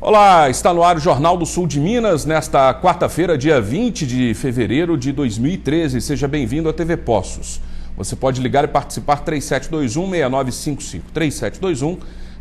Olá, está no ar o Jornal do Sul de Minas, nesta quarta-feira, dia 20 de fevereiro de 2013. Seja bem-vindo à TV Poços. Você pode ligar e participar 3721-6955.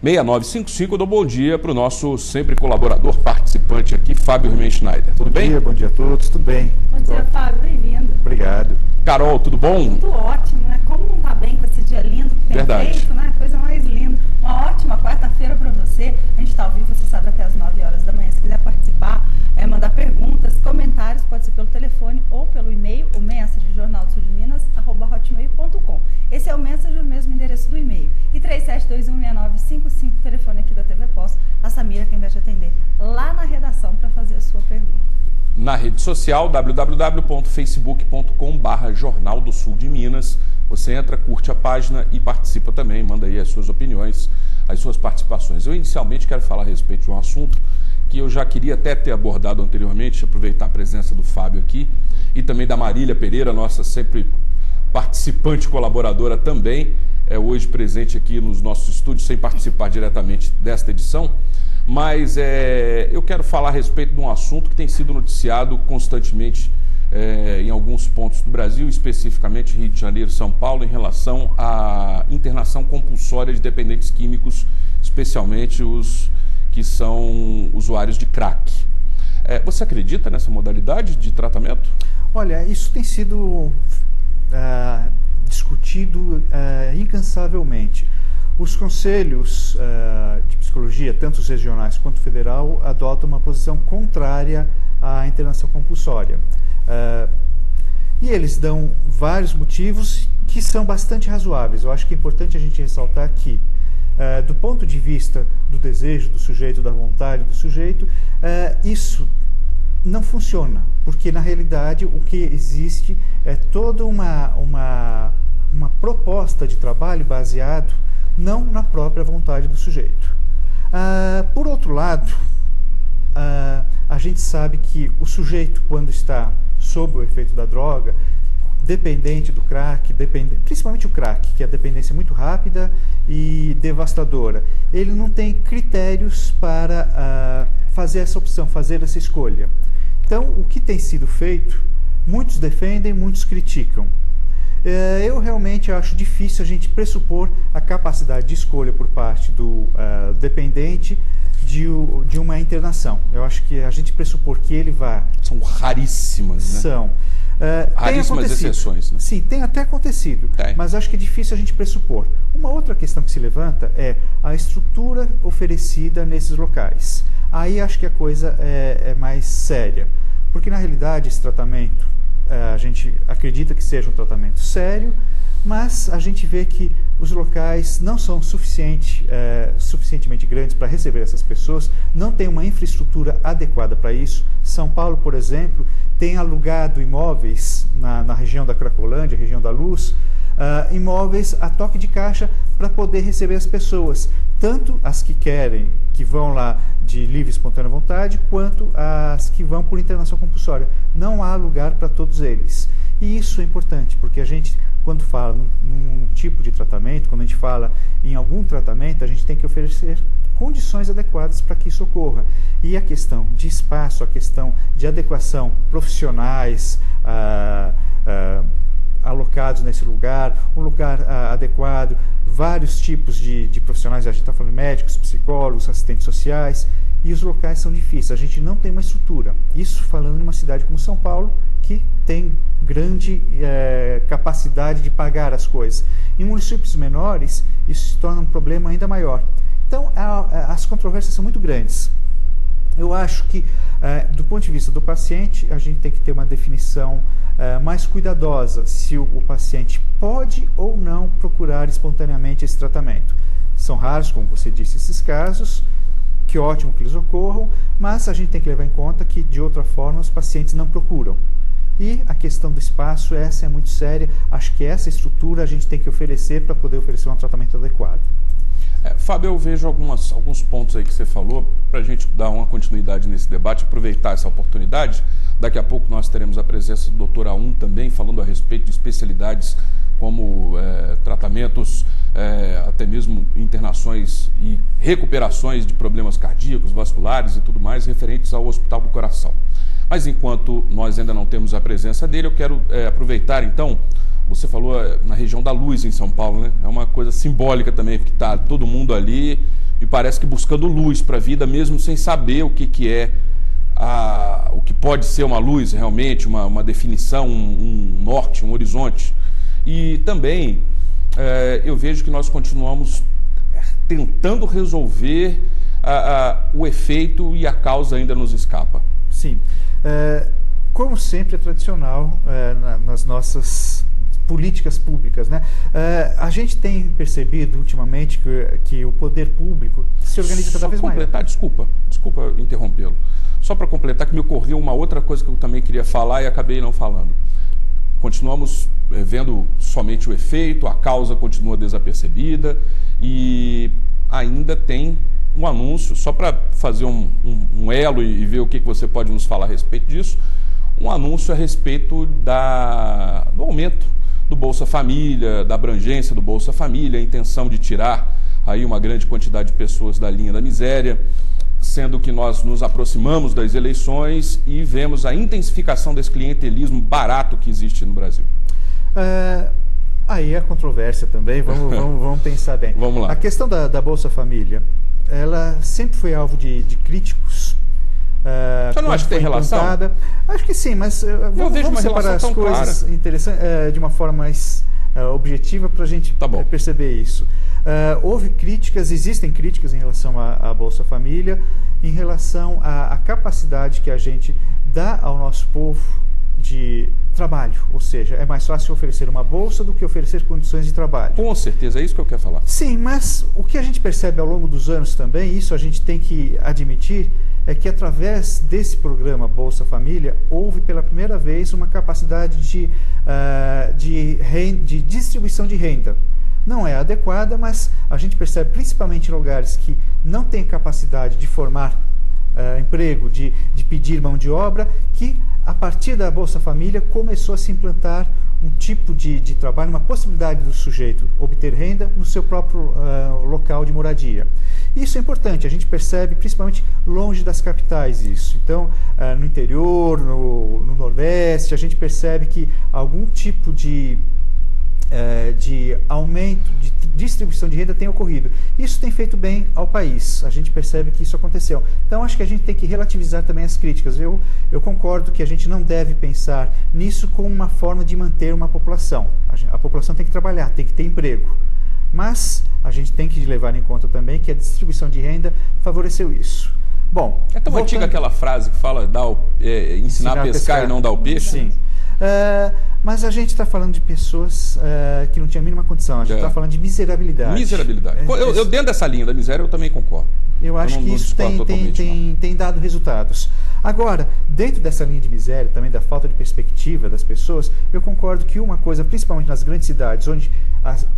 3721-6955. Eu dou bom dia para o nosso sempre colaborador participante aqui, Fábio Rimenschneider. Tudo bem? Bom dia a todos, tudo bem. Bom dia, Fábio, bem-vindo. Obrigado. Carol, tudo bom? Tudo ótimo, né? Como não tá bem com esse dia lindo que tem Verdade. feito, né? Coisa mais linda. Uma ótima quarta-feira para você. A gente está ao vivo, você sabe, até as 9 horas da manhã. Se quiser participar, mandar perguntas, comentários, pode ser pelo telefone ou pelo e-mail, o message jornaldosudminas@hotmail.com. Esse é o message, o mesmo endereço do e-mail. E 37216955, telefone aqui da TV Poços. A Samira quem vai te atender lá na redação para fazer a sua pergunta. Na rede social, www.facebook.com/Jornal do Sul de Minas. Você entra, curte a página e participa também, manda aí as suas opiniões, as suas participações. Eu inicialmente quero falar a respeito de um assunto que eu já queria até ter abordado anteriormente, aproveitar a presença do Fábio aqui e também da Marília Pereira, nossa sempre participante colaboradora também, hoje presente aqui nos nossos estúdios, sem participar diretamente desta edição. Mas eu quero falar a respeito de um assunto que tem sido noticiado constantemente em alguns pontos do Brasil, especificamente Rio de Janeiro e São Paulo, em relação à internação compulsória de dependentes químicos, especialmente os que são usuários de crack. Você acredita nessa modalidade de tratamento? Olha, isso tem sido discutido incansavelmente. Os conselhos de psicologia, tanto os regionais quanto o federal, adotam uma posição contrária à internação compulsória. E eles dão vários motivos que são bastante razoáveis. Eu acho que é importante a gente ressaltar que, do ponto de vista do desejo do sujeito, da vontade do sujeito, isso não funciona, porque na realidade o que existe é toda uma proposta de trabalho baseado não na própria vontade do sujeito. Por outro lado, a gente sabe que o sujeito, quando está sob o efeito da droga, dependente do crack, principalmente o crack, que é a dependência muito rápida e devastadora, ele não tem critérios para fazer essa opção, fazer essa escolha. Então, o que tem sido feito, muitos defendem, muitos criticam. Eu realmente acho difícil a gente pressupor a capacidade de escolha por parte do dependente de uma internação. Eu acho que a gente pressupor que ele vá... São raríssimas, né? São. Raríssimas exceções, né? Sim, tem até acontecido, mas acho que é difícil a gente pressupor. Uma outra questão que se levanta é a estrutura oferecida nesses locais. Aí acho que a coisa é mais séria, porque na realidade esse tratamento, a gente acredita que seja um tratamento sério, mas a gente vê que os locais não são suficientemente grandes para receber essas pessoas, não tem uma infraestrutura adequada para isso. São Paulo, por exemplo, tem alugado imóveis na região da Cracolândia, região da Luz, imóveis a toque de caixa para poder receber as pessoas, tanto as que querem, que vão lá de livre e espontânea vontade, quanto as que vão por internação compulsória. Não há lugar para todos eles. E isso é importante, porque a gente, quando fala num tipo de tratamento, quando a gente fala em algum tratamento, a gente tem que oferecer condições adequadas para que isso ocorra. E a questão de espaço, a questão de adequação, profissionais alocados nesse lugar, um lugar adequado, vários tipos de profissionais, a gente está falando de médicos, psicólogos, assistentes sociais, e os locais são difíceis, a gente não tem uma estrutura. Isso falando em uma cidade como São Paulo, que tem grande capacidade de pagar as coisas. Em municípios menores, isso se torna um problema ainda maior. Então, as controvérsias são muito grandes. Eu acho que, do ponto de vista do paciente, a gente tem que ter uma definição mais cuidadosa, se o paciente pode ou não procurar espontaneamente esse tratamento. São raros, como você disse, esses casos, que ótimo que eles ocorram, mas a gente tem que levar em conta que, de outra forma, os pacientes não procuram. E a questão do espaço, essa é muito séria. Acho que essa estrutura a gente tem que oferecer para poder oferecer um tratamento adequado. Fábio, eu vejo alguns pontos aí que você falou, para a gente dar uma continuidade nesse debate, aproveitar essa oportunidade. Daqui a pouco nós teremos a presença do Dr. Aum também, falando a respeito de especialidades como tratamentos, até mesmo internações e recuperações de problemas cardíacos, vasculares e tudo mais referentes ao Hospital do Coração. Mas enquanto nós ainda não temos a presença dele, eu quero aproveitar então, você falou na região da Luz em São Paulo, né? É uma coisa simbólica também, porque está todo mundo ali, me parece que buscando luz para a vida, mesmo sem saber o que é, o que pode ser uma luz realmente, uma definição, um norte, um horizonte. E também eu vejo que nós continuamos tentando resolver o efeito e a causa ainda nos escapa. Sim. Como sempre é tradicional nas nossas políticas públicas, né? A gente tem percebido ultimamente que o poder público se organiza cada vez mais. Desculpa interrompê-lo. Só para completar, que me ocorreu uma outra coisa que eu também queria falar e acabei não falando. Continuamos vendo somente o efeito, a causa continua desapercebida e ainda tem um anúncio, só para fazer um elo e ver o que você pode nos falar a respeito disso, um anúncio a respeito do aumento do Bolsa Família, da abrangência do Bolsa Família, a intenção de tirar aí uma grande quantidade de pessoas da linha da miséria, sendo que nós nos aproximamos das eleições e vemos a intensificação desse clientelismo barato que existe no Brasil. Aí é controvérsia também, vamos pensar bem. Vamos lá. A questão da Bolsa Família, ela sempre foi alvo de críticos. Você não acha que tem relação? Acho que sim, mas vamos separar as coisas interessantes de uma forma mais objetiva para a gente perceber isso. Houve críticas, existem críticas em relação à Bolsa Família, em relação à capacidade que a gente dá ao nosso povo de trabalho, ou seja, é mais fácil oferecer uma bolsa do que oferecer condições de trabalho. Com certeza, é isso que eu quero falar. Sim, mas o que a gente percebe ao longo dos anos também, isso a gente tem que admitir, é que através desse programa Bolsa Família, houve pela primeira vez uma capacidade de distribuição de renda. Não é adequada, mas a gente percebe principalmente em lugares que não têm capacidade de formar emprego, de pedir mão de obra, que a partir da Bolsa Família começou a se implantar um tipo de trabalho, uma possibilidade do sujeito obter renda no seu próprio local de moradia. Isso é importante, a gente percebe principalmente longe das capitais isso. Então, no interior, no Nordeste, a gente percebe que algum tipo de aumento, de distribuição de renda tem ocorrido. Isso tem feito bem ao país, a gente percebe que isso aconteceu. Então, acho que a gente tem que relativizar também as críticas. Eu concordo que a gente não deve pensar nisso como uma forma de manter uma população. A população tem que trabalhar, tem que ter emprego. Mas a gente tem que levar em conta também que a distribuição de renda favoreceu isso. Bom, é tão antiga aquela frase que fala ensinar a pescar e não dar o peixe? Sim. Mas a gente está falando de pessoas que não tinham a mínima condição, a gente está falando de miserabilidade. Miserabilidade. Eu dentro dessa linha da miséria eu também concordo. Eu acho que isso tem dado resultados. Agora, dentro dessa linha de miséria, também da falta de perspectiva das pessoas, eu concordo que uma coisa, principalmente nas grandes cidades, onde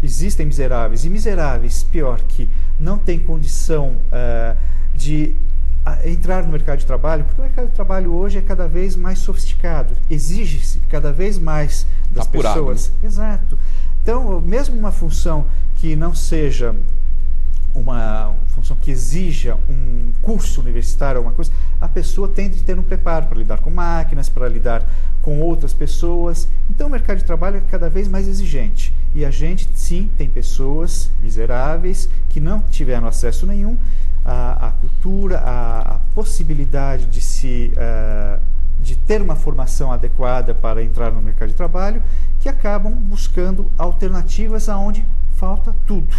existem miseráveis, e miseráveis, pior, que não têm condição de entrar no mercado de trabalho, porque o mercado de trabalho hoje é cada vez mais sofisticado, exige-se cada vez mais das pessoas. Né? Exato. Então, mesmo uma função que não seja uma função que exija um curso universitário, alguma coisa, a pessoa tem de ter um preparo para lidar com máquinas, para lidar com outras pessoas. Então o mercado de trabalho é cada vez mais exigente. E a gente, sim, tem pessoas miseráveis que não tiveram acesso nenhum à cultura, à possibilidade de ter uma formação adequada para entrar no mercado de trabalho, que acabam buscando alternativas aonde falta tudo.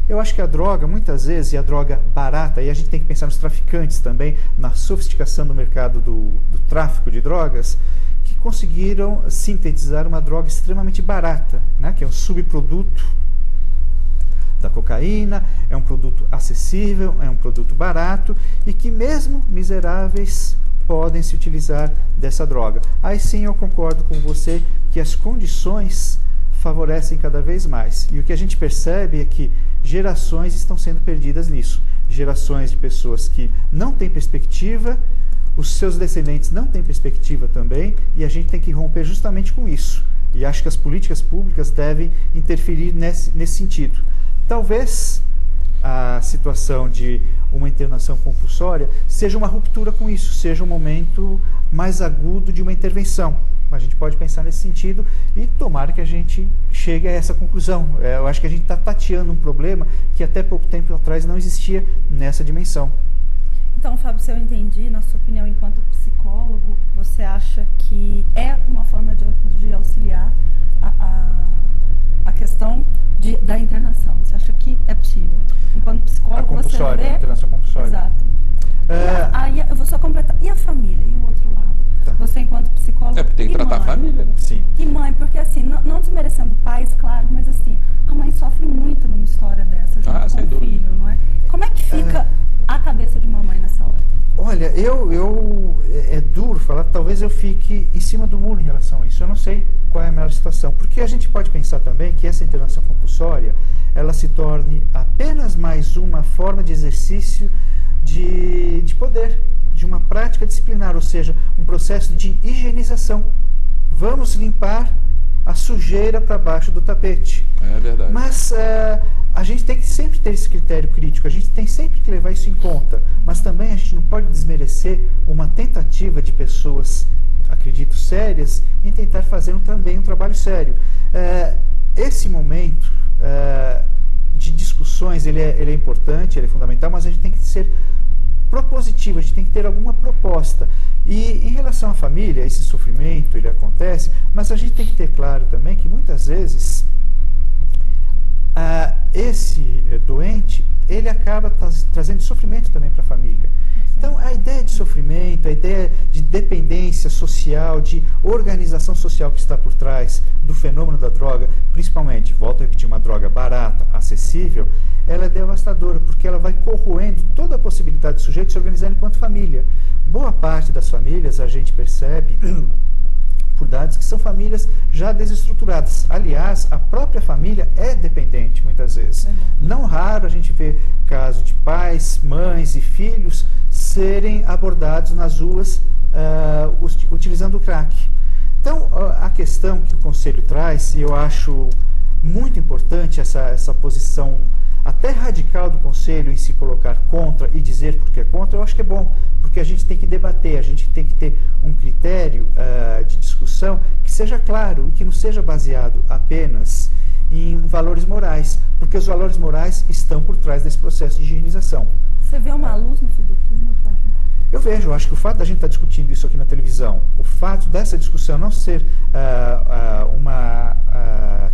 Eu acho que a droga, muitas vezes, e a droga barata, e a gente tem que pensar nos traficantes também, na sofisticação do mercado do tráfico de drogas, que conseguiram sintetizar uma droga extremamente barata, né, que é um subproduto da cocaína, é um produto acessível, é um produto barato, e que mesmo miseráveis podem se utilizar dessa droga. Aí sim eu concordo com você que as condições favorecem cada vez mais. E o que a gente percebe é que gerações estão sendo perdidas nisso. Gerações de pessoas que não têm perspectiva, os seus descendentes não têm perspectiva também, e a gente tem que romper justamente com isso. E acho que as políticas públicas devem interferir nesse sentido. Talvez a situação de uma internação compulsória seja uma ruptura com isso, seja um momento mais agudo de uma intervenção. A gente pode pensar nesse sentido e tomara que a gente chegue a essa conclusão. Eu acho que a gente está tateando um problema que até pouco tempo atrás não existia nessa dimensão. Então, Fábio, se eu entendi, na sua opinião, enquanto psicólogo, você acha que é uma forma de auxiliar a questão da internação? Você acha que é possível? Enquanto psicólogo, você vê... A internação compulsória. Exato. Aí eu vou só completar. E a família? E o outro lado? Tá. Você, enquanto psicólogo, tem que tratar a família, né? Sim. E mãe, porque assim, não desmerecendo pais, claro, mas assim, a mãe sofre muito numa história dessa, junto com o filho, não é? Como é que fica a cabeça de uma mãe nessa hora? Olha, é duro falar, talvez eu fique em cima do muro em relação a isso. Eu não sei qual é a melhor situação, porque a gente pode pensar também que essa internação compulsória, ela se torne apenas mais uma forma de exercício de poder, de uma prática disciplinar, ou seja, um processo de higienização. Vamos limpar a sujeira para baixo do tapete. É verdade. Mas a gente tem que sempre ter esse critério crítico, a gente tem sempre que levar isso em conta, mas também a gente não pode desmerecer uma tentativa de pessoas, acredito, sérias, em tentar fazer também um trabalho sério. Esse momento de discussões, ele é importante, ele é fundamental, mas a gente tem que ser propositivo, a gente tem que ter alguma proposta. E em relação à família, esse sofrimento, ele acontece, mas a gente tem que ter claro também que muitas vezes esse doente, ele acaba trazendo sofrimento também para a família. Então, a ideia de sofrimento, a ideia de dependência social, de organização social que está por trás do fenômeno da droga, principalmente, volto a repetir, uma droga barata, acessível, ela é devastadora, porque ela vai corroendo toda a possibilidade do sujeito de se organizar enquanto família. Boa parte das famílias, a gente percebe por dados que são famílias já desestruturadas. Aliás, a própria família é dependente, muitas vezes. Não raro a gente vê casos de pais, mães e filhos serem abordados nas ruas utilizando o crack. Então, a questão que o Conselho traz, e eu acho muito importante essa posição até radical do Conselho em se colocar contra e dizer por que é contra, eu acho que é bom, porque a gente tem que debater, a gente tem que ter um critério de discussão que seja claro e que não seja baseado apenas em valores morais, porque os valores morais estão por trás desse processo de higienização. Você vê uma luz no fim do túnel, Fábio? Eu vejo, eu acho que o fato da gente estar discutindo isso aqui na televisão, o fato dessa discussão não ser uma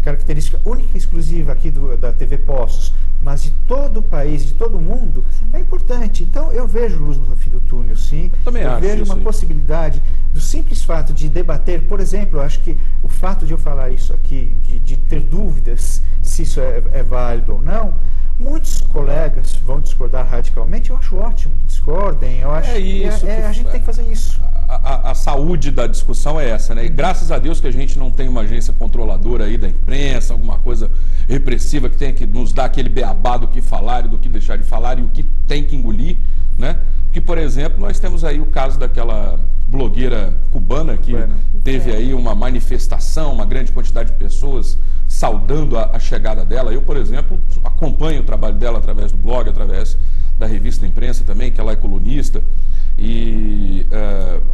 característica única e exclusiva aqui da TV Poços, mas de todo o país, de todo o mundo, é importante. Então, eu vejo luz no fim do túnel, sim. Eu vejo uma possibilidade do simples fato de debater, por exemplo, eu acho que o fato de eu falar isso aqui, de ter dúvidas se isso é válido ou não, muitos colegas vão discordar radicalmente, eu acho ótimo que discordem, eu acho a gente tem que fazer isso. A saúde da discussão é essa, né? E graças a Deus que a gente não tem uma agência controladora aí da imprensa, alguma coisa repressiva que tenha que nos dar aquele beabá do que falar e do que deixar de falar e o que tem que engolir, né? Que, por exemplo, nós temos aí o caso daquela blogueira cubana que teve aí uma manifestação, uma grande quantidade de pessoas saudando a chegada dela. Eu, por exemplo, acompanho o trabalho dela através do blog, através da revista Imprensa também, que ela é colunista, e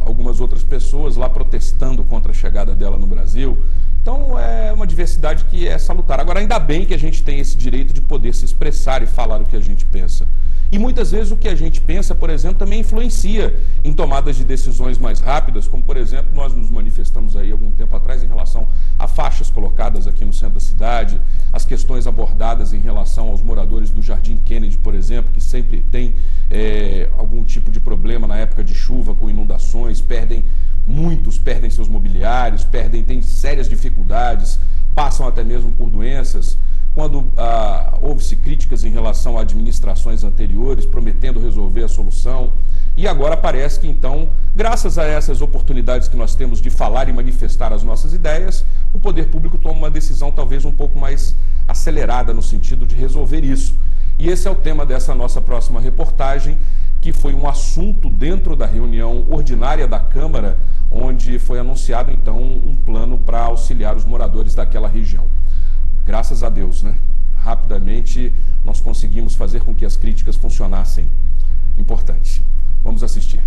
algumas outras pessoas lá protestando contra a chegada dela no Brasil. Então é uma diversidade que é salutar. Agora, ainda bem que a gente tem esse direito de poder se expressar e falar o que a gente pensa. E muitas vezes o que a gente pensa, por exemplo, também influencia em tomadas de decisões mais rápidas, como, por exemplo, nós nos manifestamos aí algum tempo atrás em relação a faixas colocadas aqui no centro da cidade, as questões abordadas em relação aos moradores do Jardim Kennedy, por exemplo, que sempre tem algum tipo de problema na época de chuva, com inundações, muitos perdem seus mobiliários, têm sérias dificuldades, passam até mesmo por doenças. Quando houve-se críticas em relação a administrações anteriores, prometendo resolver a solução, e agora parece que, então, graças a essas oportunidades que nós temos de falar e manifestar as nossas ideias, o poder público toma uma decisão talvez um pouco mais acelerada no sentido de resolver isso. E esse é o tema dessa nossa próxima reportagem, que foi um assunto dentro da reunião ordinária da Câmara, onde foi anunciado então um plano para auxiliar os moradores daquela região. Graças a Deus, né? Rapidamente nós conseguimos fazer com que as críticas funcionassem. Importante. Vamos assistir.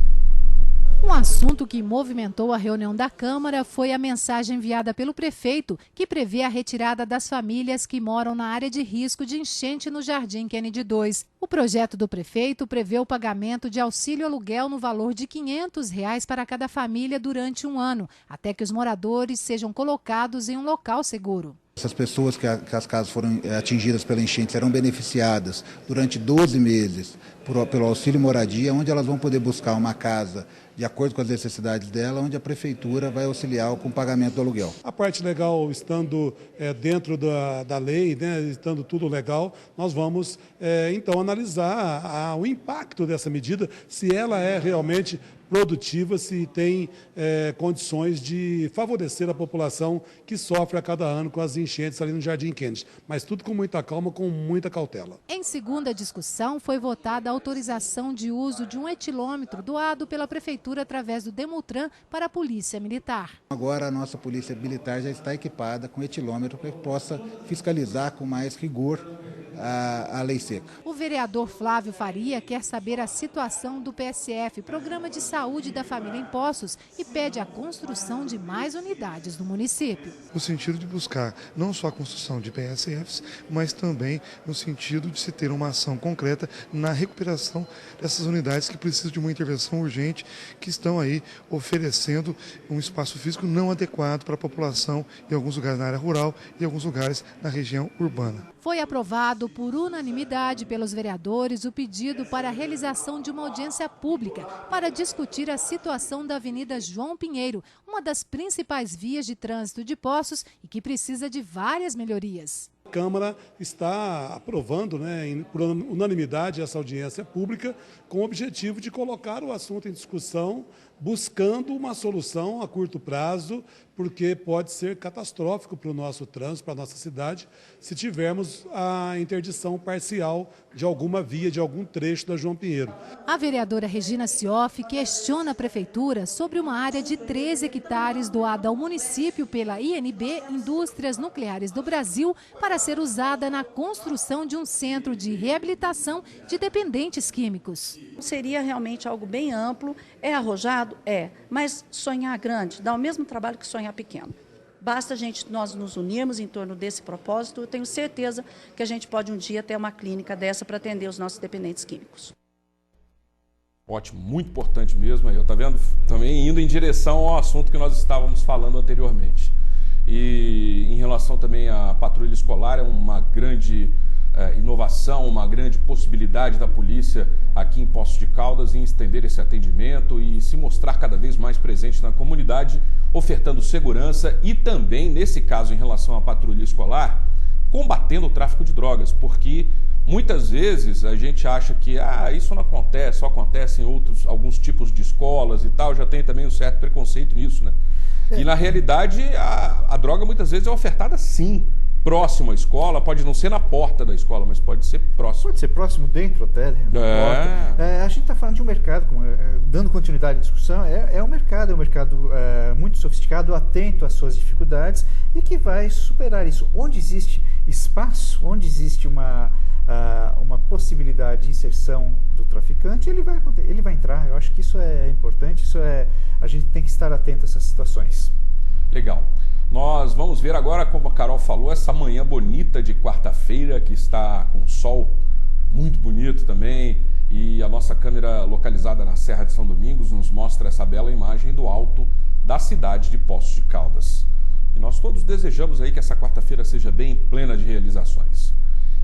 Um assunto que movimentou a reunião da Câmara foi a mensagem enviada pelo prefeito, que prevê a retirada das famílias que moram na área de risco de enchente no Jardim Kennedy 2. O projeto do prefeito prevê o pagamento de auxílio aluguel no valor de R$ 500 para cada família durante um ano, até que os moradores sejam colocados em um local seguro. Essas pessoas que as casas foram atingidas pela enchente serão beneficiadas durante 12 meses pelo auxílio moradia, onde elas vão poder buscar uma casa de acordo com as necessidades dela, onde a prefeitura vai auxiliar com o pagamento do aluguel. A parte legal estando dentro da lei, né, estando tudo legal, nós vamos então analisar o impacto dessa medida, se ela é realmente produtiva, se tem condições de favorecer a população que sofre a cada ano com as enchentes ali no Jardim Kennedy. Mas tudo com muita calma, com muita cautela. Em segunda discussão, foi votada a autorização de uso de um etilômetro doado pela Prefeitura através do Demutran para a Polícia Militar. Agora a nossa Polícia Militar já está equipada com etilômetro para que possa fiscalizar com mais rigor a lei seca. O vereador Flávio Faria quer saber a situação do PSF, Programa de Saúde da Família em Poços, e pede a construção de mais unidades no município. No sentido de buscar não só a construção de PSFs, mas também no sentido de se ter uma ação concreta na recuperação dessas unidades que precisam de uma intervenção urgente, que estão aí oferecendo um espaço físico não adequado para a população em alguns lugares na área rural e em alguns lugares na região urbana. Foi aprovado por unanimidade pelos vereadores o pedido para a realização de uma audiência pública para discutir a situação da Avenida João Pinheiro, uma das principais vias de trânsito de Poços e que precisa de várias melhorias. A Câmara está aprovando, por unanimidade, essa audiência pública com o objetivo de colocar o assunto em discussão, buscando uma solução a curto prazo, porque pode ser catastrófico para o nosso trânsito, para a nossa cidade, se tivermos a interdição parcial de alguma via, de algum trecho da João Pinheiro. A vereadora Regina Cioff questiona a Prefeitura sobre uma área de 13 hectares doada ao município pela INB, Indústrias Nucleares do Brasil, para ser usada na construção de um centro de reabilitação de dependentes químicos. Seria realmente algo bem amplo, é arrojado? É, mas sonhar grande dá o mesmo trabalho que sonhar pequeno. Basta nós nos unirmos em torno desse propósito, eu tenho certeza que a gente pode um dia ter uma clínica dessa para atender os nossos dependentes químicos. Ótimo, muito importante mesmo. Está vendo? Também indo em direção ao assunto que nós estávamos falando anteriormente. E em relação também à patrulha escolar, é uma grande inovação, uma grande possibilidade da polícia aqui em Poços de Caldas em estender esse atendimento e se mostrar cada vez mais presente na comunidade, ofertando segurança e também, nesse caso, em relação à patrulha escolar, combatendo o tráfico de drogas, porque muitas vezes a gente acha que isso não acontece, só acontece em alguns tipos de escolas e tal, já tem também um certo preconceito nisso, né? E na realidade a droga muitas vezes é ofertada sim, próximo à escola, pode não ser na porta da escola, mas pode ser próximo. Pode ser próximo, dentro até, na porta. A gente está falando de um mercado, dando continuidade à discussão, é um mercado muito sofisticado, atento às suas dificuldades e que vai superar isso. Onde existe espaço, onde existe uma possibilidade de inserção do traficante, ele vai entrar. Eu acho que isso é importante, a gente tem que estar atento a essas situações. Legal. Nós vamos ver agora, como a Carol falou, essa manhã bonita de quarta-feira, que está com sol muito bonito também, e a nossa câmera localizada na Serra de São Domingos nos mostra essa bela imagem do alto da cidade de Poços de Caldas. E nós todos desejamos aí que essa quarta-feira seja bem plena de realizações.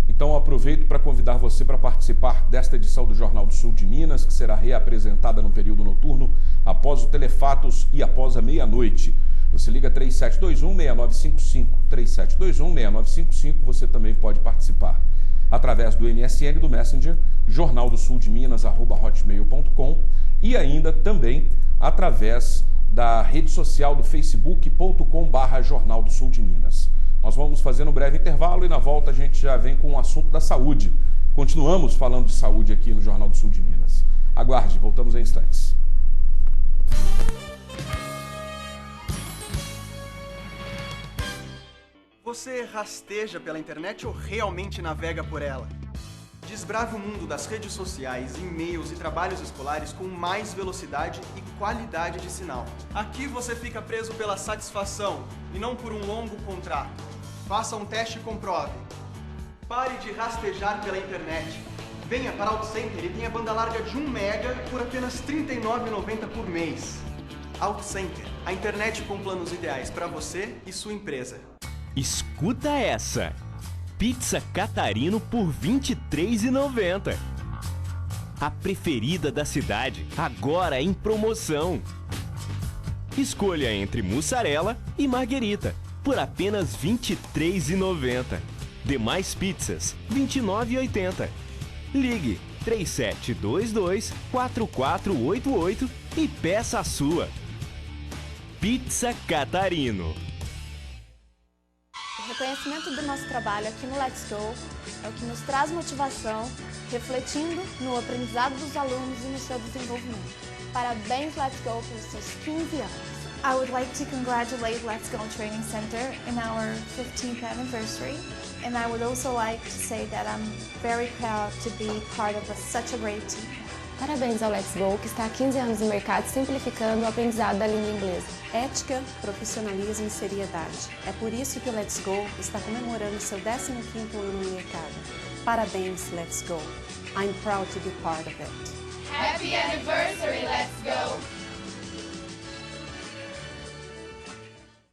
Então aproveito para convidar você para participar desta edição do Jornal do Sul de Minas, que será reapresentada no período noturno, após o Telefatos e após a meia-noite. Você liga 3721-6955, 3721-6955, você também pode participar através do MSN, do Messenger, Jornal do Sul de Minas, @hotmail.com, e ainda também através da rede social do facebook.com/Jornal do Sul de Minas. Nós vamos fazer um breve intervalo e na volta a gente já vem com o assunto da saúde. Continuamos falando de saúde aqui no Jornal do Sul de Minas. Aguarde, voltamos em instantes. Você rasteja pela internet ou realmente navega por ela? Desbrave o mundo das redes sociais, e-mails e trabalhos escolares com mais velocidade e qualidade de sinal. Aqui você fica preso pela satisfação e não por um longo contrato. Faça um teste e comprove. Pare de rastejar pela internet. Venha para a AutoCenter e tenha banda larga de 1 mega por apenas R$ 39,90 por mês. AutoCenter, a internet com planos ideais para você e sua empresa. Escuta essa! Pizza Catarino por R$ 23,90. A preferida da cidade, agora em promoção. Escolha entre mussarela e marguerita, por apenas R$ 23,90. Demais pizzas, R$ 29,80. Ligue 3722-4488 e peça a sua. Pizza Catarino. O reconhecimento do nosso trabalho aqui no Let's Go é o que nos traz motivação, refletindo no aprendizado dos alunos e no seu desenvolvimento. Parabéns, Let's Go, pelos seus 15 anos. I would like to congratulate Let's Go Training Center in our 15th anniversary. And I would also like to say that I'm very proud to be part of such a great team. Parabéns ao Let's Go, que está há 15 anos no mercado simplificando o aprendizado da língua inglesa. Ética, profissionalismo e seriedade. É por isso que o Let's Go está comemorando seu 15º ano no mercado. Parabéns, Let's Go. I'm proud to be part of it. Happy anniversary, Let's Go!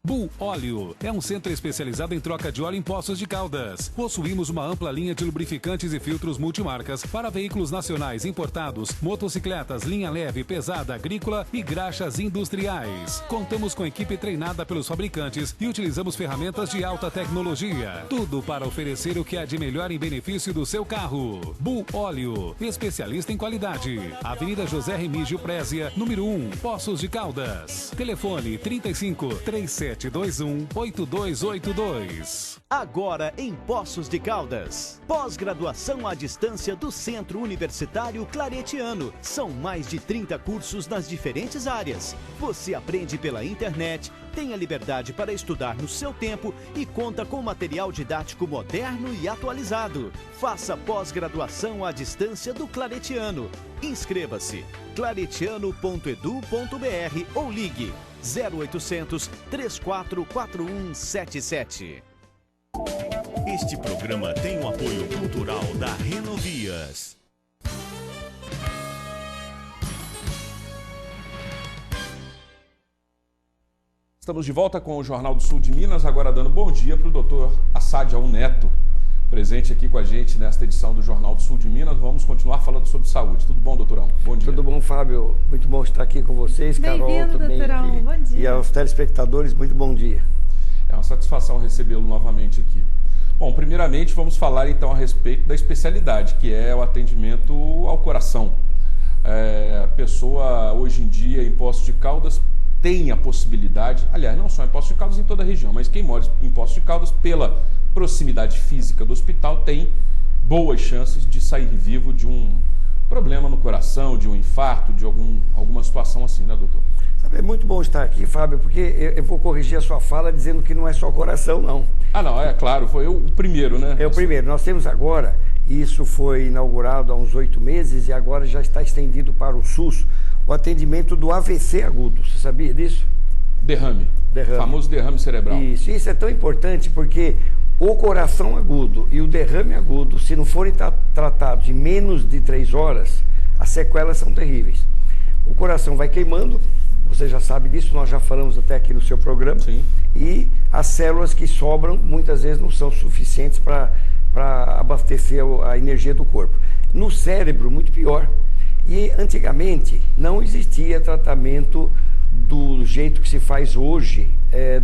Bull Óleo é um centro especializado em troca de óleo em Poços de Caldas. Possuímos uma ampla linha de lubrificantes e filtros multimarcas para veículos nacionais importados, motocicletas, linha leve, pesada, agrícola e graxas industriais. Contamos com equipe treinada pelos fabricantes e utilizamos ferramentas de alta tecnologia. Tudo para oferecer o que há de melhor em benefício do seu carro. Bull Óleo, especialista em qualidade. Avenida José Remígio Prézia, número 1, Poços de Caldas. Telefone 35-3721-8282. Agora em Poços de Caldas. Pós-graduação à distância do Centro Universitário Claretiano. São mais de 30 cursos nas diferentes áreas. Você aprende pela internet, tem a liberdade para estudar no seu tempo e conta com material didático moderno e atualizado. Faça pós-graduação à distância do Claretiano. Inscreva-se claretiano.edu.br ou ligue 0800 344177. Este programa tem o apoio cultural da Renovias. Estamos de volta com o Jornal do Sul de Minas, agora dando bom dia para o doutor Assad Al Neto, presente aqui com a gente nesta edição do Jornal do Sul de Minas. Vamos continuar falando sobre saúde. Tudo bom, doutorão? Bom dia. Tudo bom, Fábio. Muito bom estar aqui com vocês, Carol. Bem-vindo, doutorão. Bom dia. E aos telespectadores, muito bom dia. É uma satisfação recebê-lo novamente aqui. Bom, primeiramente vamos falar então a respeito da especialidade, que é o atendimento ao coração. A pessoa hoje em dia em Poços de Caldas tem a possibilidade, aliás, não só em Poços de Caldas, em toda a região, mas quem mora em Poços de Caldas, pela proximidade física do hospital, tem boas chances de sair vivo de um problema no coração, de um infarto, de alguma situação assim, né, doutor? É muito bom estar aqui, Fábio, porque eu vou corrigir a sua fala dizendo que não é só coração, não. Ah, não, é claro, foi o primeiro, né? É o primeiro. Nós temos agora, isso foi inaugurado há uns 8 meses e agora já está estendido para o SUS, o atendimento do AVC agudo. Você sabia disso? Derrame. Famoso derrame cerebral. Isso é tão importante porque o coração agudo e o derrame agudo, se não forem tratados em menos de 3 horas, as sequelas são terríveis. O coração vai queimando, você já sabe disso, nós já falamos até aqui no seu programa. Sim. E as células que sobram muitas vezes não são suficientes para abastecer a energia do corpo. No cérebro, muito pior. E antigamente não existia tratamento do jeito que se faz hoje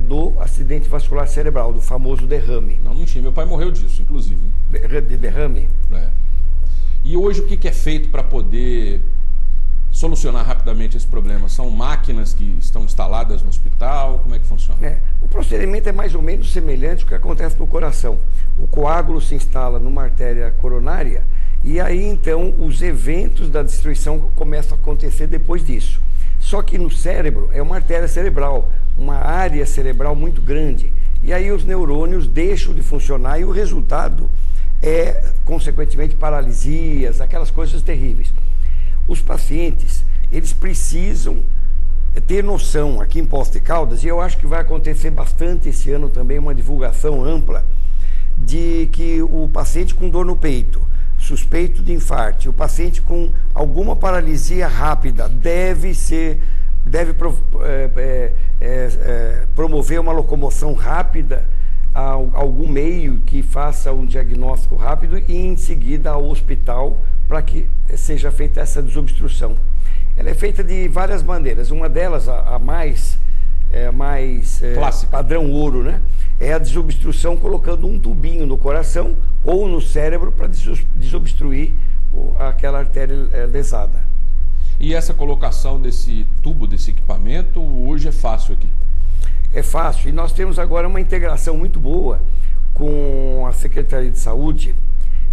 do acidente vascular cerebral, do famoso derrame. Não tinha. Meu pai morreu disso, inclusive. De derrame? É. E hoje o que é feito para poder solucionar rapidamente esse problema? São máquinas que estão instaladas no hospital? Como é que funciona? O procedimento é mais ou menos semelhante ao que acontece no coração. O coágulo se instala numa artéria coronária e aí então os eventos da destruição começam a acontecer depois disso. Só que no cérebro é uma artéria cerebral, uma área cerebral muito grande. E aí os neurônios deixam de funcionar e o resultado é, consequentemente, paralisias, aquelas coisas terríveis. Os pacientes, eles precisam ter noção, aqui em Poços de Caldas, e eu acho que vai acontecer bastante esse ano também, uma divulgação ampla, de que o paciente com dor no peito, suspeito de infarto, o paciente com alguma paralisia rápida deve promover uma locomoção rápida a algum meio que faça um diagnóstico rápido e em seguida ao hospital para que seja feita essa desobstrução. Ela é feita de várias maneiras, uma delas, a mais padrão ouro, né? É a desobstrução colocando um tubinho no coração ou no cérebro para desobstruir aquela artéria lesada. E essa colocação desse tubo, desse equipamento, hoje é fácil aqui? É fácil, e nós temos agora uma integração muito boa com a Secretaria de Saúde.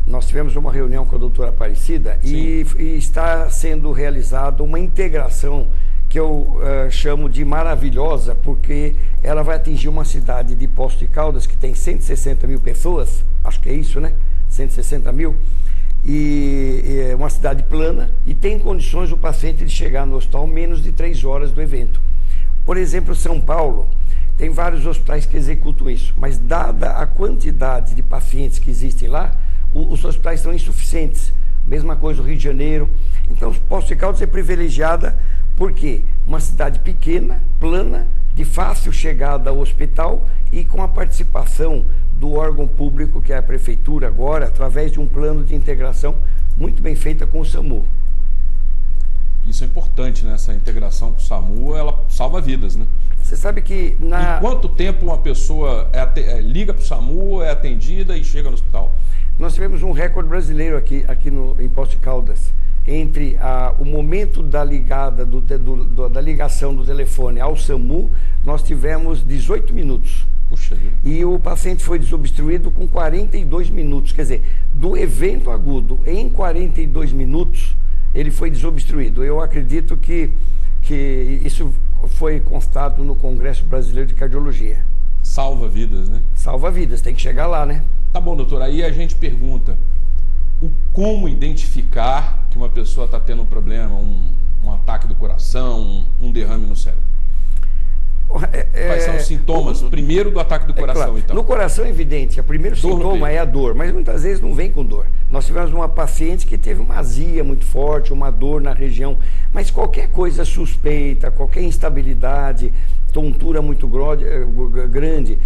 Nós tivemos uma reunião com a doutora Aparecida e está sendo realizada uma integração que eu chamo de maravilhosa, porque ela vai atingir uma cidade de Poços de Caldas que tem 160 mil pessoas, acho que é isso, né? 160 mil, e é uma cidade plana e tem condições o paciente de chegar no hospital menos de 3 horas do evento. Por exemplo, São Paulo tem vários hospitais que executam isso, mas dada a quantidade de pacientes que existem lá, os hospitais são insuficientes. Mesma coisa o Rio de Janeiro. Então, Poços de Caldas é privilegiada porque uma cidade pequena, plana, de fácil chegada ao hospital e com a participação do órgão público, que é a prefeitura agora, através de um plano de integração muito bem feita com o SAMU. Isso é importante, né? Essa integração com o SAMU, ela salva vidas, né? Você sabe que Em quanto tempo uma pessoa liga para o SAMU, é atendida e chega no hospital? Nós tivemos um recorde brasileiro aqui em Poços de Caldas. Entre o momento da ligação do telefone ao SAMU, nós tivemos 18 minutos. Puxa vida. E o paciente foi desobstruído com 42 minutos. Quer dizer, do evento agudo, em 42 minutos, ele foi desobstruído. Eu acredito que isso foi constado no Congresso Brasileiro de Cardiologia. Salva vidas, né? Salva vidas, tem que chegar lá, né? Tá bom, doutor. Aí a gente pergunta, como identificar que uma pessoa está tendo um problema, um ataque do coração, um derrame no cérebro? Quais são os sintomas, primeiro do ataque do coração, claro. então? No coração é evidente, o primeiro sintoma é a dor, mas muitas vezes não vem com dor. Nós tivemos uma paciente que teve uma azia muito forte, uma dor na região, mas qualquer coisa suspeita, qualquer instabilidade, tontura muito grande,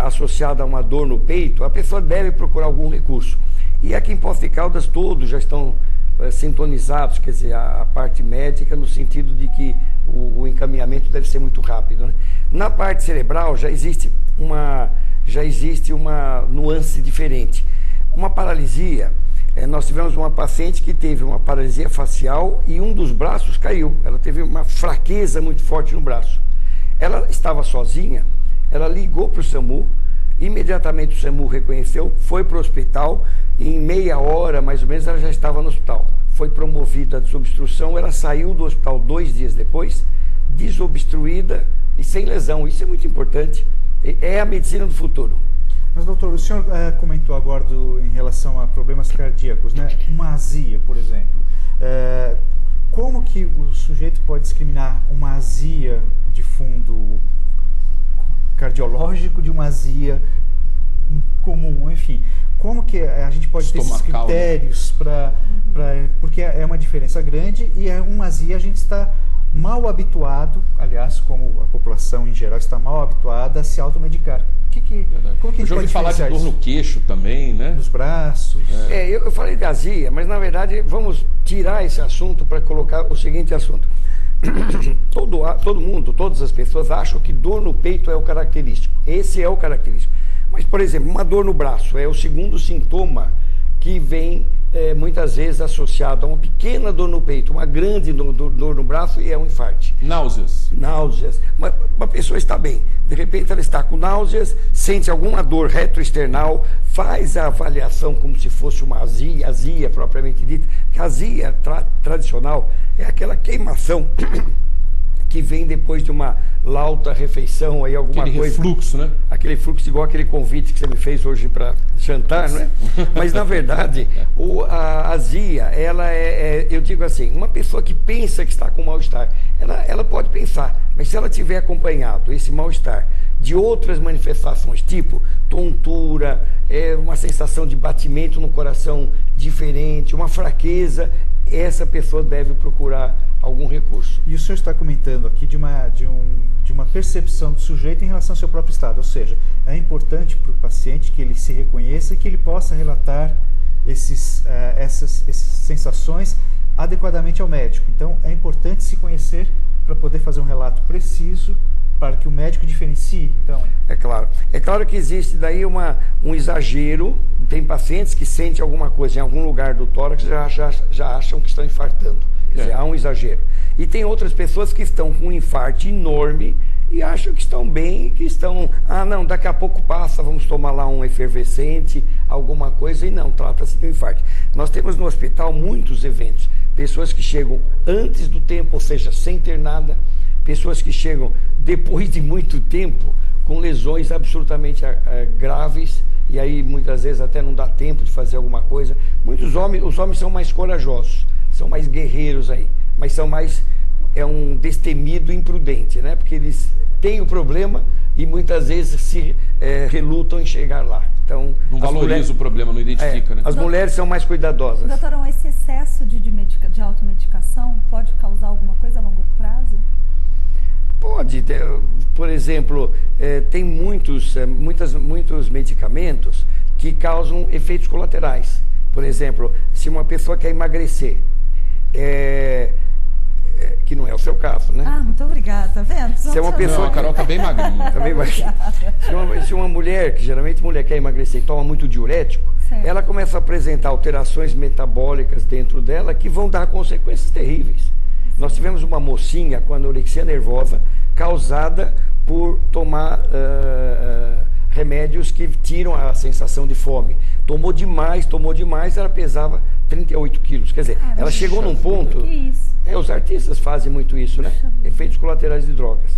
associada a uma dor no peito, a pessoa deve procurar algum recurso. E aqui em Poços de Caldas todos já estão sintonizados, quer dizer, a parte médica, no sentido de que o encaminhamento deve ser muito rápido, né? Na parte cerebral já existe uma nuance diferente. Uma paralisia, nós tivemos uma paciente que teve uma paralisia facial e um dos braços caiu. Ela teve uma fraqueza muito forte no braço. Ela estava sozinha, ela ligou para o SAMU, imediatamente o SAMU reconheceu, foi para o hospital, e em meia hora, mais ou menos, ela já estava no hospital. Foi promovida a desobstrução, ela saiu do hospital 2 dias depois, desobstruída e sem lesão. Isso é muito importante, é a medicina do futuro. Mas, doutor, o senhor comentou agora em relação a problemas cardíacos, né? Uma azia, por exemplo. Como que o sujeito pode discriminar uma azia de fundo cardiológico de uma azia comum, enfim? Como que a gente pode ter esses critérios porque é uma diferença grande e uma azia a gente está mal habituado, aliás, como a população em geral está mal habituada a se automedicar. Como que a gente já ouvi falar de dor no queixo também, né? Nos braços. Eu falei de azia, mas na verdade vamos tirar esse assunto para colocar o seguinte assunto. Todo mundo, todas as pessoas acham que dor no peito é o característico. Esse é o característico. Mas, por exemplo, uma dor no braço é o segundo sintoma que vem muitas vezes associado a uma pequena dor no peito, uma grande dor no braço e é um infarto. Náuseas. Náuseas. Uma pessoa está bem, de repente ela está com náuseas, sente alguma dor retroesternal, faz a avaliação como se fosse uma azia propriamente dita, que a azia tradicional é aquela queimação que vem depois de uma lauta refeição, aí alguma aquele coisa. Aquele refluxo, né? Aquele fluxo igual aquele convite que você me fez hoje para jantar, né? Mas, na verdade, a azia, ela eu digo assim, uma pessoa que pensa que está com mal-estar, ela pode pensar, mas se ela tiver acompanhado esse mal-estar de outras manifestações, tipo tontura, uma sensação de batimento no coração diferente, uma fraqueza, essa pessoa deve procurar algum recurso. E o senhor está comentando aqui de uma percepção do sujeito em relação ao seu próprio estado, ou seja, é importante para o paciente que ele se reconheça e que ele possa relatar essas sensações adequadamente ao médico. Então, é importante se conhecer para poder fazer um relato preciso, para que o médico diferencie. Então, é claro que existe daí um exagero. Tem pacientes que sentem alguma coisa em algum lugar do tórax e já acham que estão infartando. Quer dizer, há um exagero. E tem outras pessoas que estão com um infarto enorme e acham que estão bem, que estão, não, daqui a pouco passa, vamos tomar lá um efervescente, alguma coisa, e não, trata-se de um infarto. Nós temos no hospital muitos eventos, pessoas que chegam antes do tempo, ou seja, sem ter nada, pessoas que chegam depois de muito tempo, com lesões absolutamente graves, e aí muitas vezes até não dá tempo de fazer alguma coisa. Os homens são mais corajosos, são mais guerreiros aí, mas são mais, um destemido imprudente, né? Porque eles têm o problema e muitas vezes se relutam em chegar lá. Então, não valoriza o problema, não identifica, né? As mulheres são mais cuidadosas. Doutor, esse excesso de automedicação pode causar alguma coisa a longo prazo? Pode, por exemplo, tem muitos medicamentos que causam efeitos colaterais. Por exemplo, se uma pessoa quer emagrecer, que não é o seu caso, né? Muito obrigada, tá vendo? Se é uma pessoa, a Carol tá bem magrinha. Tá bem magrinha. Se uma mulher, que geralmente mulher quer emagrecer e toma muito diurético, certo, ela começa a apresentar alterações metabólicas dentro dela que vão dar consequências terríveis. Nós tivemos uma mocinha com anorexia nervosa causada por tomar remédios que tiram a sensação de fome. Tomou demais, ela pesava 38 quilos. Quer dizer, ela chegou num ponto... Que isso? Os artistas fazem muito isso, né? Efeitos colaterais de drogas.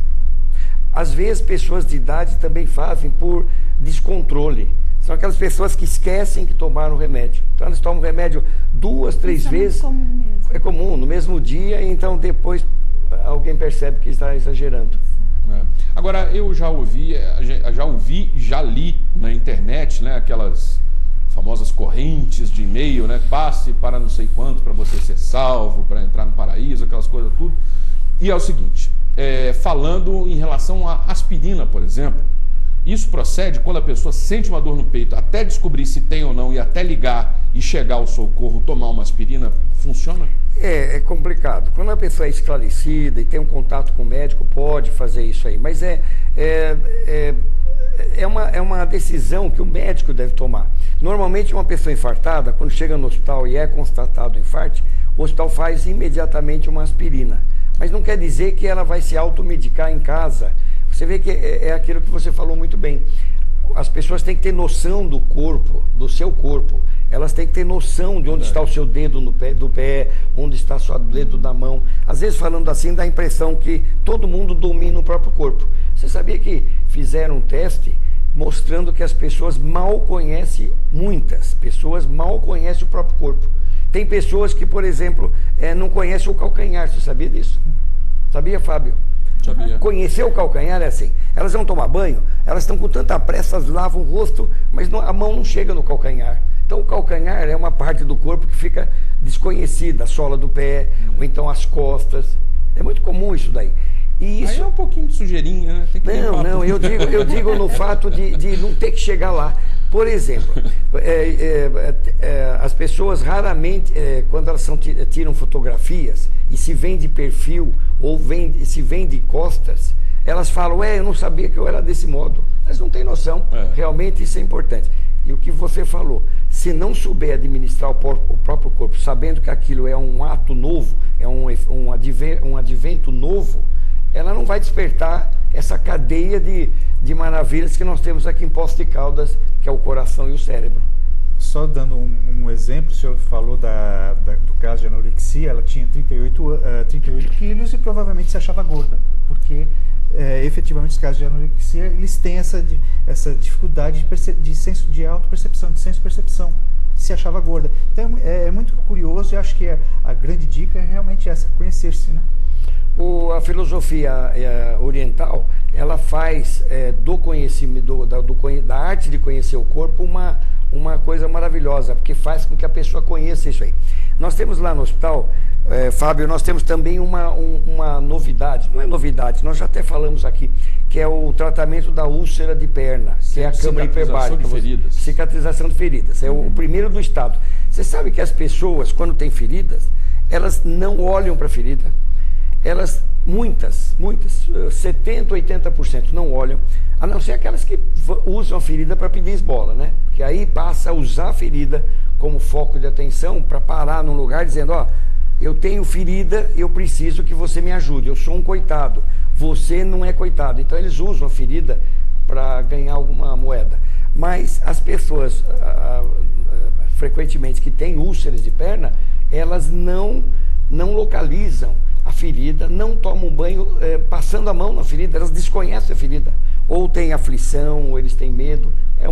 Às vezes, pessoas de idade também fazem por descontrole. São aquelas pessoas que esquecem que tomaram o remédio. Então, elas tomam o remédio 2, 3 vezes. Comum mesmo. É comum, no mesmo dia, e então depois alguém percebe que está exagerando. Agora, eu já ouvi e já li na internet, né, aquelas famosas correntes de e-mail, né, passe para não sei quanto para você ser salvo, para entrar no paraíso, aquelas coisas tudo. E é o seguinte, falando em relação à aspirina, por exemplo, isso procede quando a pessoa sente uma dor no peito, até descobrir se tem ou não, e até ligar e chegar ao socorro, tomar uma aspirina, funciona? É complicado. Quando a pessoa é esclarecida e tem um contato com o médico, pode fazer isso aí. Mas é uma decisão que o médico deve tomar. Normalmente, uma pessoa infartada, quando chega no hospital e é constatado o infarto, o hospital faz imediatamente uma aspirina. Mas não quer dizer que ela vai se automedicar em casa. Você vê que é aquilo que você falou muito bem. As pessoas têm que ter noção do corpo, do seu corpo. Elas têm que ter noção de onde está o seu dedo do pé, onde está o seu dedo da mão. Às vezes, falando assim, dá a impressão que todo mundo domina o próprio corpo. Você sabia que fizeram um teste mostrando que as pessoas mal conhecem, muitas pessoas mal conhecem o próprio corpo. Tem pessoas que, por exemplo, não conhecem o calcanhar. Você sabia disso? Sabia, Fábio? Sabia. Conhecer o calcanhar é assim, elas vão tomar banho, elas estão com tanta pressa, elas lavam o rosto, mas a mão não chega no calcanhar. Então o calcanhar é uma parte do corpo que fica desconhecida, a sola do pé, ou então as costas. É muito comum isso daí. E isso... Aí é um pouquinho de sujeirinha, né? Tem que não, eu digo no fato de não ter que chegar lá. Por exemplo, as pessoas raramente, quando elas tiram fotografias e se vêm de perfil ou se vêm de costas, elas falam, eu não sabia que eu era desse modo. Elas não têm noção. Realmente isso é importante. E o que você falou, se não souber administrar o próprio corpo, sabendo que aquilo é um ato novo, é um advento novo, ela não vai despertar essa cadeia de maravilhas que nós temos aqui em Poços de Caldas, que é o coração e o cérebro. só dando um exemplo, o senhor falou do caso de anorexia, ela tinha 38 quilos e provavelmente se achava gorda, porque efetivamente os casos de anorexia, eles têm essa dificuldade de autopercepção, de senso-percepção, se achava gorda. Então é muito curioso, e acho que a grande dica é realmente essa, conhecer-se, né? A filosofia oriental, ela faz do conhecimento, da arte de conhecer o corpo uma coisa maravilhosa, porque faz com que a pessoa conheça isso aí. Nós temos lá no hospital, Fábio, nós temos também uma novidade, não é novidade, nós já até falamos aqui, que é o tratamento da úlcera de perna, que é a câmara hiperbárica. Cicatrização de feridas. Cicatrização de feridas, é o primeiro do estado. Você sabe que as pessoas, quando têm feridas, elas não olham para a ferida, elas, muitas, 70%, 80% não olham, a não ser aquelas que usam a ferida para pedir esmola, né? Porque aí passa a usar a ferida como foco de atenção para parar num lugar dizendo, ó, eu tenho ferida, eu preciso que você me ajude, eu sou um coitado, você não é coitado. Então eles usam a ferida para ganhar alguma moeda. Mas as pessoas, frequentemente, que têm úlceras de perna, elas não localizam a ferida, não tomam banho passando a mão na ferida, elas desconhecem a ferida. Ou tem aflição, ou eles têm medo. É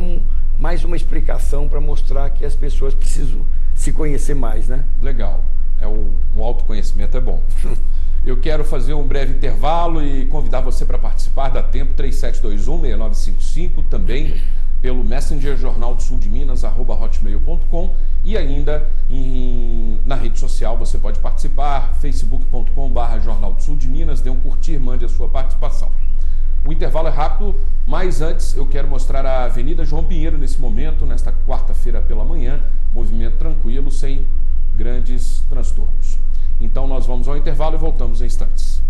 mais uma explicação para mostrar que as pessoas precisam se conhecer mais, né? Legal. O autoconhecimento é bom. Eu quero fazer um breve intervalo e convidar você para participar. Dá tempo, 3721-6955, também pelo Messenger Jornal do Sul de Minas, @hotmail.com, e ainda na rede social você pode participar, facebook.com/Jornal do Sul de Minas, dê um curtir, mande a sua participação. O intervalo é rápido, mas antes eu quero mostrar a Avenida João Pinheiro nesse momento, nesta quarta-feira pela manhã, movimento tranquilo, sem grandes transtornos. Então nós vamos ao intervalo e voltamos em instantes.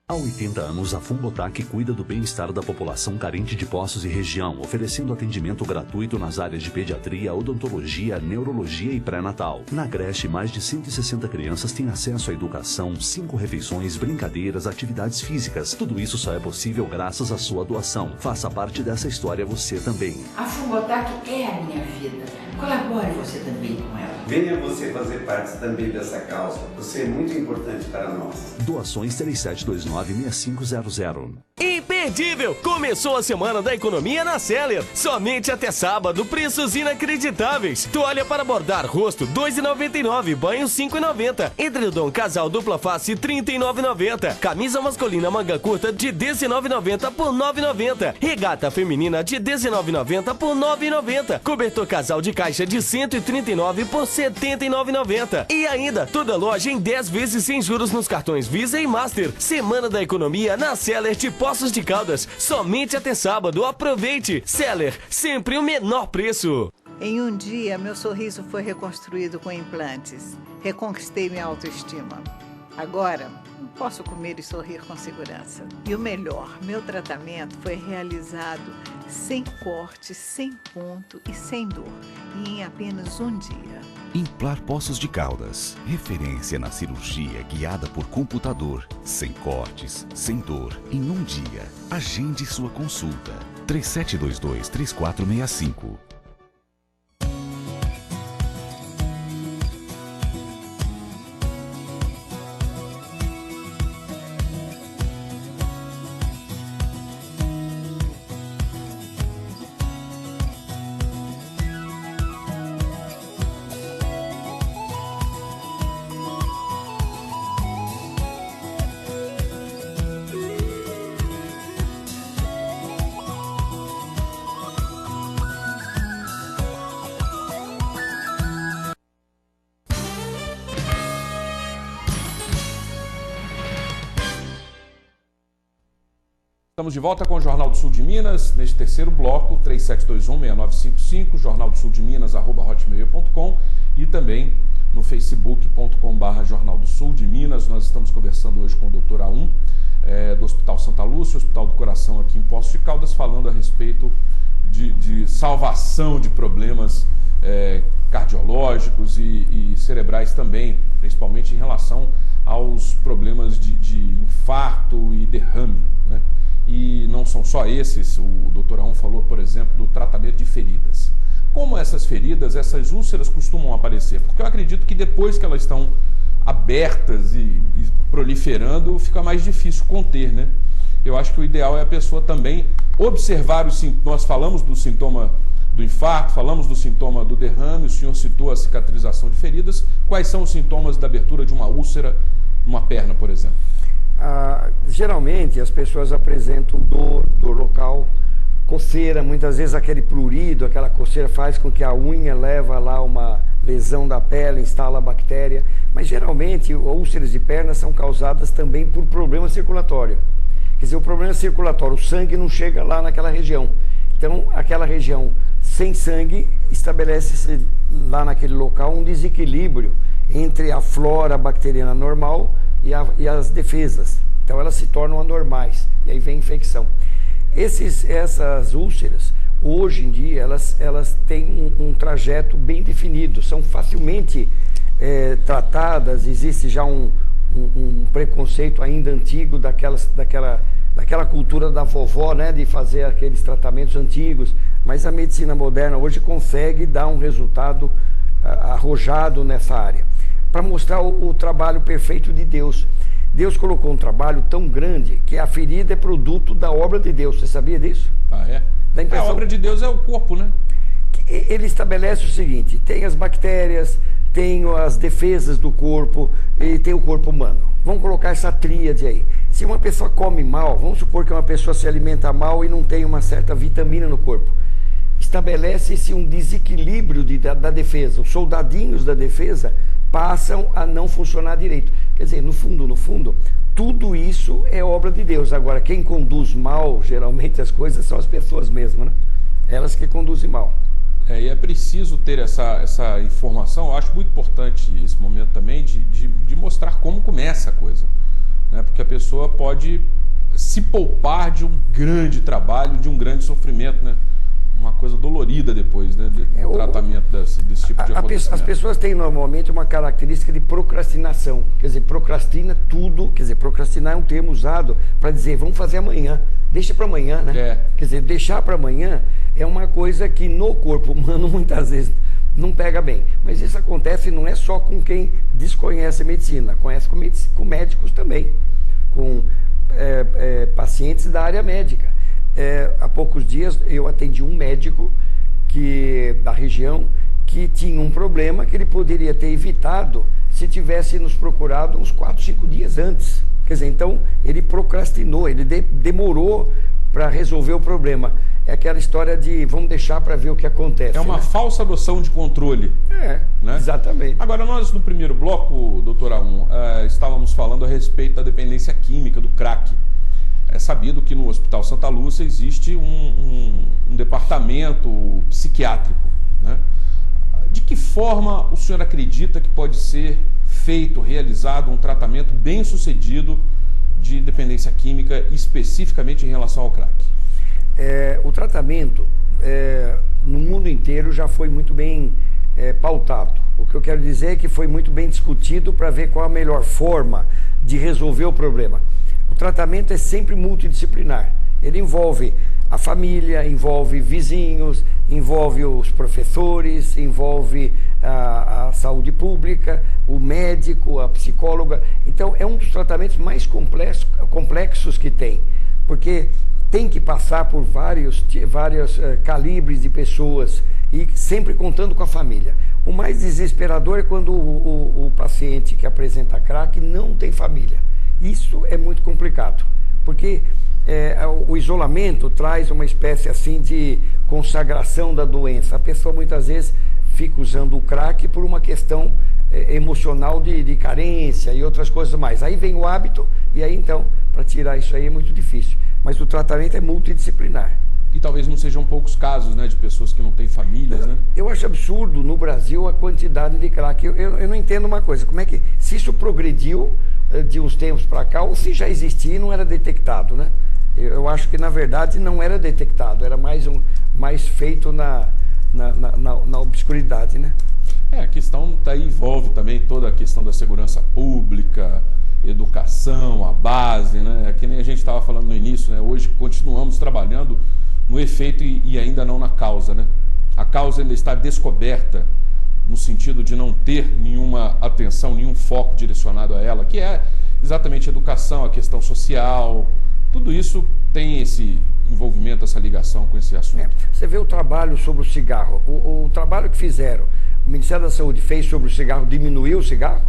Há 80 anos, a Funbotac cuida do bem-estar da população carente de Poços e região, oferecendo atendimento gratuito nas áreas de pediatria, odontologia, neurologia e pré-natal. Na creche, mais de 160 crianças têm acesso à educação, 5 refeições, brincadeiras, atividades físicas. Tudo isso só é possível graças à sua doação. Faça parte dessa história você também. A Funbotac é a minha vida. Colabore você também com ela. Venha você fazer parte também dessa causa. Você é muito importante para nós. Doações 3729-6500. Imperdível! Começou a Semana da Economia na Seller. Somente até sábado, preços inacreditáveis. Toalha para bordar rosto, R$ 2,99. Banho, R$ 5,90. Edredom casal dupla face, R$ 39,90. Camisa masculina manga curta de R$ 19,90 por R$ 9,90. Regata feminina de R$ 19,90 por R$ 9,90. Cobertor casal de caixa de R$ 139 por R$ 79,90. E ainda, toda loja em 10 vezes sem juros nos cartões Visa e Master. Semana da Economia na Seller de Poços de Caldas. Somente até sábado. Aproveite. Seller, sempre o menor preço. Em um dia, meu sorriso foi reconstruído com implantes. Reconquistei minha autoestima. Agora, posso comer e sorrir com segurança. E o melhor, meu tratamento foi realizado sem corte, sem ponto e sem dor. E em apenas um dia. Implar Poços de Caldas. Referência na cirurgia guiada por computador. Sem cortes, sem dor, em um dia. Agende sua consulta. 3722-3465. Estamos de volta com o Jornal do Sul de Minas, neste terceiro bloco, 3721-6955, Jornal do Sul de Minas, @hotmail.com, e também no facebook.com/Jornal do Sul de Minas. Nós estamos conversando hoje com o Dr. Aum, do Hospital Santa Lúcia, Hospital do Coração aqui em Poços de Caldas, falando a respeito de salvação de problemas cardiológicos e cerebrais também, principalmente em relação aos problemas de infarto e derrame, né? e não são só esses. O doutor Aon falou, por exemplo, do tratamento de feridas. Como essas feridas, essas úlceras costumam aparecer? Porque eu acredito que depois que elas estão abertas e proliferando, fica mais difícil conter, né? Eu acho que o ideal é a pessoa também observar os sintomas. Nós falamos do sintoma do infarto, falamos do sintoma do derrame, o senhor citou a cicatrização de feridas. Quais são os sintomas da abertura de uma úlcera numa perna, por exemplo? Geralmente as pessoas apresentam dor local, coceira, muitas vezes aquele prurido, aquela coceira faz com que a unha leva lá uma lesão da pele, instala a bactéria, mas geralmente úlceras de perna são causadas também por problema circulatório. Quer dizer, o problema circulatório, o sangue não chega lá naquela região. Então, aquela região sem sangue, estabelece-se lá naquele local um desequilíbrio entre a flora bacteriana normal e as defesas. Então, elas se tornam anormais, e aí vem a infecção. Essas úlceras, hoje em dia, elas têm um trajeto bem definido, são facilmente tratadas. Existe já um preconceito ainda antigo daquela cultura da vovó, né, de fazer aqueles tratamentos antigos, mas a medicina moderna hoje consegue dar um resultado arrojado nessa área, para mostrar o trabalho perfeito de Deus. Deus colocou um trabalho tão grande que a ferida é produto da obra de Deus. Você sabia disso? Ah, é? A obra de Deus é o corpo, né? Ele estabelece o seguinte: tem as bactérias, tem as defesas do corpo e tem o corpo humano. Vamos colocar essa tríade aí. Se uma pessoa come mal, vamos supor que uma pessoa se alimenta mal e não tem uma certa vitamina no corpo, estabelece-se um desequilíbrio da defesa. Os soldadinhos da defesa passam a não funcionar direito. Quer dizer, no fundo, tudo isso é obra de Deus. Agora, quem conduz mal, geralmente, as coisas são as pessoas mesmo, né? Elas que conduzem mal. E é preciso ter essa informação. Eu acho muito importante esse momento também de mostrar como começa a coisa, né? Porque a pessoa pode se poupar de um grande trabalho, de um grande sofrimento, né? Uma coisa dolorida depois, né, do tratamento desse tipo de acontecimento. As pessoas têm normalmente uma característica de procrastinação, quer dizer, procrastina tudo, quer dizer, procrastinar é um termo usado para dizer, vamos fazer amanhã, deixa para amanhã, né? Quer dizer, deixar para amanhã é uma coisa que no corpo humano muitas vezes não pega bem, mas isso acontece não é só com quem desconhece a medicina, conhece com médicos também, com pacientes da área médica. Há poucos dias eu atendi um médico da região que tinha um problema que ele poderia ter evitado se tivesse nos procurado uns 4, 5 dias antes. Quer dizer, então ele procrastinou, ele demorou para resolver o problema. É aquela história de vamos deixar para ver o que acontece. É uma falsa noção de controle. Né? Exatamente. Agora, nós no primeiro bloco, doutor Aon, estávamos falando a respeito da dependência química, do crack. É sabido que no Hospital Santa Lúcia existe um departamento psiquiátrico, né? De que forma o senhor acredita que pode ser realizado um tratamento bem sucedido de dependência química, especificamente em relação ao crack? O tratamento no mundo inteiro já foi muito bem pautado. O que eu quero dizer é que foi muito bem discutido para ver qual a melhor forma de resolver o problema. O tratamento é sempre multidisciplinar. Ele envolve a família, envolve vizinhos, envolve os professores, envolve a saúde pública, o médico, a psicóloga. Então, é um dos tratamentos mais complexos que tem, porque tem que passar por vários calibres de pessoas e sempre contando com a família. O mais desesperador é quando o paciente que apresenta crack não tem família. Isso é muito complicado, porque o isolamento traz uma espécie assim de consagração da doença. A pessoa muitas vezes fica usando o crack por uma questão emocional de carência e outras coisas mais. Aí vem o hábito e aí então, para tirar isso aí é muito difícil. Mas o tratamento é multidisciplinar. E talvez não sejam poucos casos, né, de pessoas que não têm famílias, né? Eu acho absurdo no Brasil a quantidade de crack. Eu não entendo uma coisa, como é que, se isso progrediu de uns tempos para cá, ou se já existia e não era detectado, né? Eu acho que na verdade não era detectado, era mais feito na obscuridade, né? A questão daí envolve também toda a questão da segurança pública, educação, a base, né? É que nem a gente estava falando no início, né? Hoje continuamos trabalhando no efeito e ainda não na causa, né? A causa ainda está descoberta no sentido de não ter nenhuma atenção, nenhum foco direcionado a ela, que é exatamente a educação, a questão social, tudo isso tem esse envolvimento, essa ligação com esse assunto. Você vê o trabalho sobre o cigarro, o trabalho que fizeram, o Ministério da Saúde fez sobre o cigarro, diminuiu o cigarro?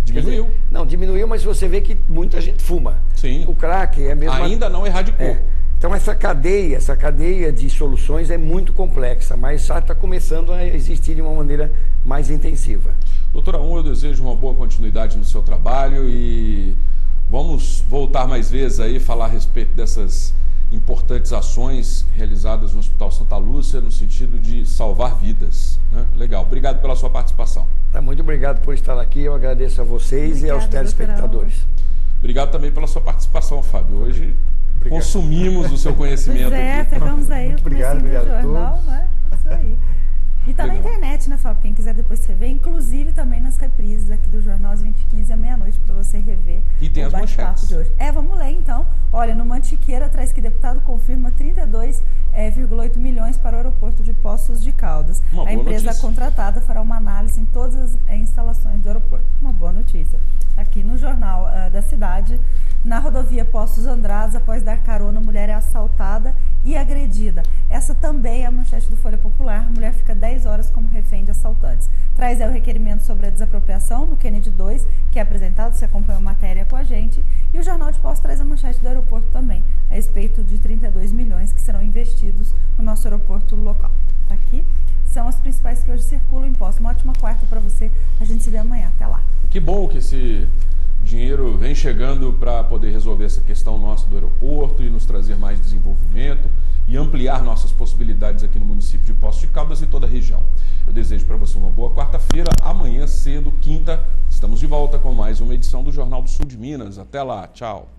Diminuiu. Dizer, não, diminuiu, mas você vê que muita gente fuma. Sim. O crack é mesmo... Ainda não erradicou. Então essa cadeia de soluções é muito complexa, mas já está começando a existir de uma maneira mais intensiva. Doutora Um, eu desejo uma boa continuidade no seu trabalho e vamos voltar mais vezes aí falar a respeito dessas importantes ações realizadas no Hospital Santa Lúcia no sentido de salvar vidas, né? Legal, obrigado pela sua participação. Muito obrigado por estar aqui, eu agradeço a vocês e aos telespectadores. Obrigado também pela sua participação, Fábio. Hoje consumimos o seu conhecimento aqui. Pegamos aí o comecinho do jornal, né? Isso aí. E tá na internet, né, Fábio? Quem quiser depois você vê, inclusive também nas reprises aqui do jornal às 20h15 à meia-noite para você rever. E tem as manchetes de hoje. Vamos ler então. Olha, no Mantiqueira traz que deputado confirma 32,8 milhões para o aeroporto de Poços de Caldas. A empresa contratada fará uma análise em todas as instalações do aeroporto. Uma boa notícia. Aqui no Jornal da Cidade, na rodovia Poços Andradas, após dar carona, mulher é assaltada e agredida. Essa também é a manchete do Folha Popular. Mulher fica 10 horas como refém de assaltantes. Traz o requerimento sobre a desapropriação no Kennedy 2, que é apresentado, você acompanha a matéria com a gente. E o Jornal de Poços traz a manchete do aeroporto também, a respeito de 32 milhões que serão investidos no nosso aeroporto local. Aqui são as principais que hoje circulam em Poços. Uma ótima quarta para você. A gente se vê amanhã. Até lá. Que bom que esse dinheiro vem chegando para poder resolver essa questão nossa do aeroporto e nos trazer mais desenvolvimento e ampliar nossas possibilidades aqui no município de Poços de Caldas e toda a região. Eu desejo para você uma boa quarta-feira. Amanhã cedo, quinta, estamos de volta com mais uma edição do Jornal do Sul de Minas. Até lá, tchau.